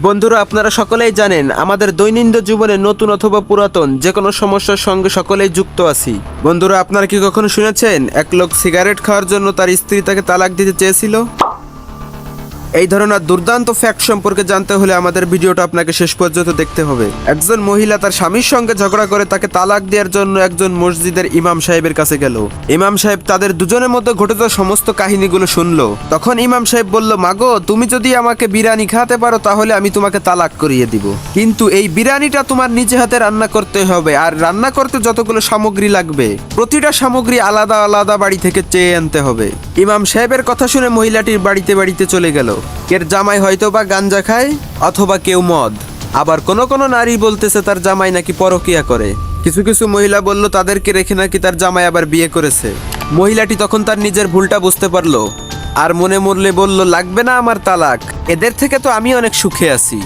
বন্ধুরা, আপনারা সকলেই জানেন আমাদের দৈনন্দিন জীবনে নতুন অথবা পুরাতন যে কোনো সমস্যার সঙ্গে সকলেই যুক্ত আছি। বন্ধুরা, আপনারা কি কখনো শুনেছেন এক লোক সিগারেট খাওয়ার জন্য তার স্ত্রী তাকে তালাক দিতে চেয়েছিল? এই ধরনের দুর্দান্ত ফ্যাক্ট সম্পর্কে জানতে হলে আমাদের ভিডিওটা আপনাকে শেষ পর্যন্ত দেখতে হবে। একজন মহিলা তার স্বামীর সঙ্গে ঝগড়া করে তাকে তালাক দেওয়ার জন্য একজন মসজিদের ইমাম সাহেবের কাছে গেল। ইমাম সাহেব তাদের দুজনের মধ্যে ঘটে যাওয়া সমস্ত কাহিনীগুলো শুনলো। তখন ইমাম সাহেব বলল, মাগো, তুমি যদি আমাকে বিরিয়ানি খাওয়াতে পারো তাহলে আমি তোমাকে তালাক করিয়ে দিব, কিন্তু এই বিরিয়ানিটা তোমার নিজে হাতে রান্না করতে হবে, আর রান্না করতে যতগুলো সামগ্রী লাগবে প্রতিটা সামগ্রী আলাদা আলাদা বাড়ি থেকে চেয়ে আনতে হবে। ইমাম সাহেবের কথা শুনে মহিলাটির বাড়িতে বাড়িতে চলে গেল। এর জামাই হয়তো বা গাঞ্জা খায় অথবা কেউ মদ, আবার কোনো নারী বলতেছে তার জামাই নাকি পরকিয়া করে। কিছু কিছু মহিলা বলল তাদেরকে রেখে নাকি তার জামাই আবার বিয়ে করেছে। মহিলাটি তখন তার নিজের ভুলটা বুঝতে পারলো আর মনে মরলে বলল, লাগবে না আমার তালাক, এদের থেকে তো আমি অনেক সুখে আছি।